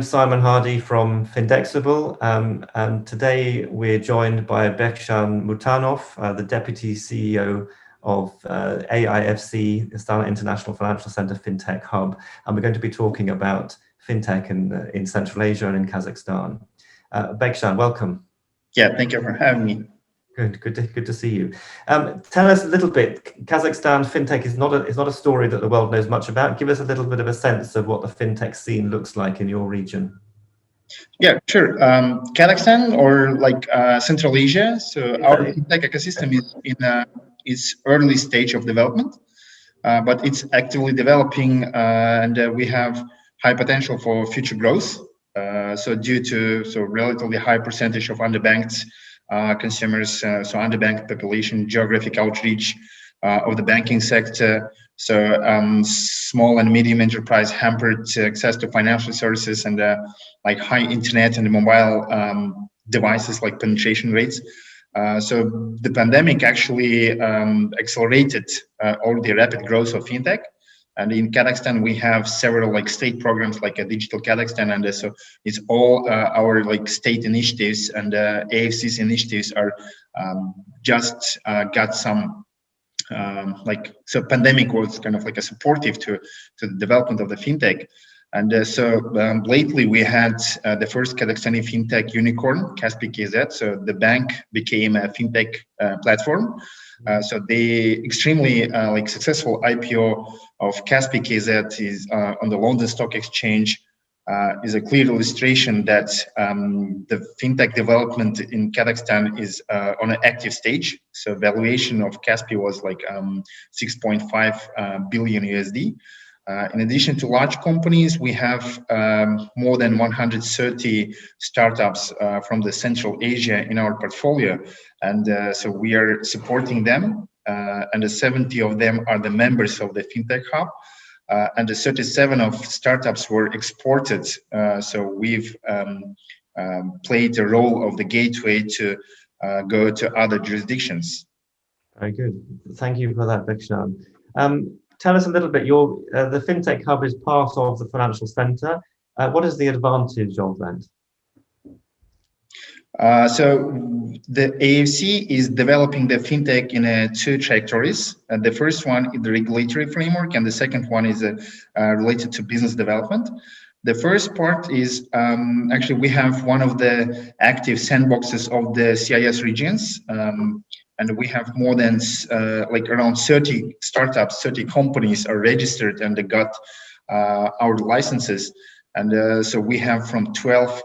I'm Simon Hardie from Findexable, and today we're joined by Bekzhan Mutanov, the Deputy CEO of AIFC, Astana International Financial Centre Fintech Hub, and we're going to be talking about fintech in Central Asia and in Kazakhstan. Bekzhan, welcome. Yeah, thank you for having me. Good to see you. Tell us a little bit. Kazakhstan fintech is not a story that the world knows much about. Give us a little bit of a sense of what the fintech scene looks like in your region. Yeah, sure. Kazakhstan or Central Asia. So our fintech ecosystem is in its early stage of development, but it's actively developing, and we have high potential for future growth. So due to relatively high percentage of underbanked consumers, so underbanked population, geographic outreach of the banking sector, small and medium enterprise hampered access to financial services, and high internet and mobile devices like penetration rates. So the pandemic actually accelerated all the rapid growth of fintech. And in Kazakhstan, we have several state programs like a Digital Kazakhstan, and so it's all our state initiatives, and AIFC's initiatives are just got some so pandemic was kind of a supportive to the development of the fintech. And lately we had the first Kazakhstani fintech unicorn, Kaspi KZ. So the bank became a fintech platform. So the extremely successful IPO of Kaspi KZ is on the London Stock Exchange is a clear illustration that the fintech development in Kazakhstan is on an active stage. So valuation of Kaspi was 6.5 billion USD. In addition to large companies, we have more than 130 startups from the Central Asia in our portfolio, and so we are supporting them, and 70 of them are the members of the Fintech Hub, and the 37 of startups were exported. So we've played the role of the gateway to go to other jurisdictions. Very good. Thank you for that, Bekzhan. Tell us a little bit, the Fintech Hub is part of the Financial Centre. What is the advantage of that? So the AIFC is developing the fintech in two trajectories. The first one is the regulatory framework, and the second one is related to business development. The first part is actually we have one of the active sandboxes of the CIS regions. And we have more than around 30 startups, 30 companies are registered and they got our licenses. And so we have from 12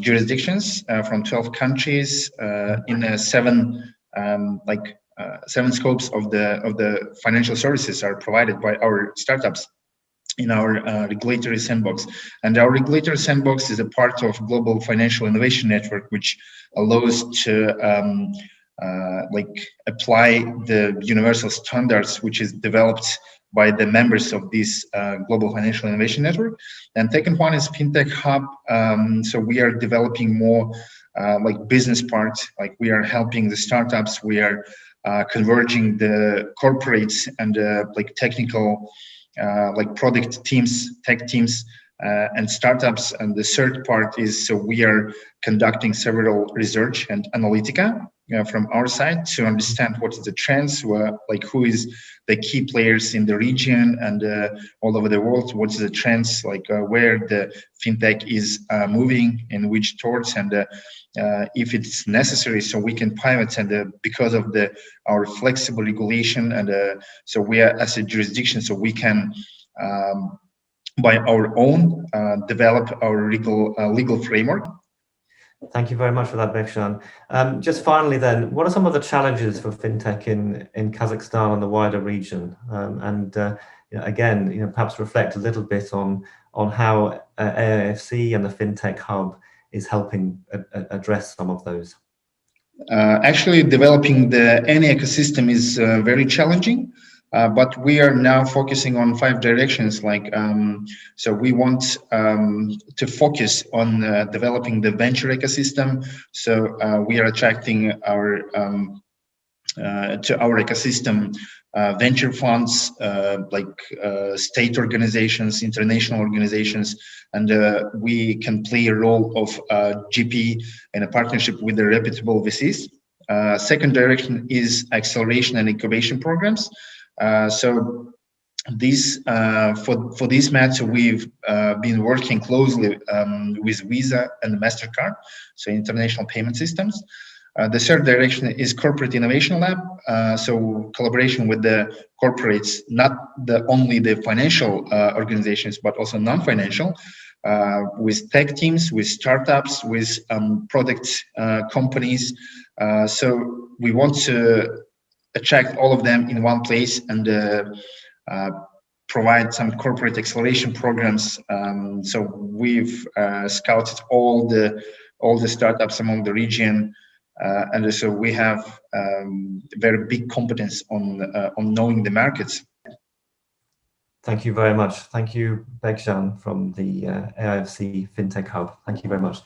jurisdictions, from 12 countries, in seven scopes of the financial services are provided by our startups in our regulatory sandbox. And our regulatory sandbox is a part of Global Financial Innovation Network, which allows to apply the universal standards which is developed by the members of this Global Financial Innovation Network. And second one is Fintech Hub. So we are developing more business part, we are helping the startups, we are converging the corporates and technical product teams, tech teams, and startups. And the third part is, so we are conducting several research and analytica from our side to understand what is the trends, who is the key players in the region and all over the world, what is the trends, where the fintech is moving, in which towards, and if it's necessary, so we can pivot, and because of our flexible regulation, and so we are as a jurisdiction, so we can by our own develop our legal framework. Thank you very much for that, Bekzhan. Just finally then, what are some of the challenges for fintech in Kazakhstan and the wider region? Again, perhaps reflect a little bit on how AIFC and the Fintech Hub is helping address some of those. Actually, developing any ecosystem is very challenging. But we are now focusing on 5 directions. So we want to focus on developing the venture ecosystem. So we are attracting to our ecosystem venture funds, state organizations, international organizations, and we can play a role of GP in a partnership with the reputable VCs. Second direction is acceleration and incubation programs. So this for this matter, we've been working closely with Visa and MasterCard, so international payment systems. The third direction is corporate innovation lab. So collaboration with the corporates, not only the financial organizations, but also non-financial, with tech teams, with startups, with product companies. So we want to attract all of them in one place and provide some corporate acceleration programs. So we've scouted all the startups among the region. And so we have very big competence on knowing the markets. Thank you very much. Thank you, Bekzhan, from the AIFC Fintech Hub. Thank you very much.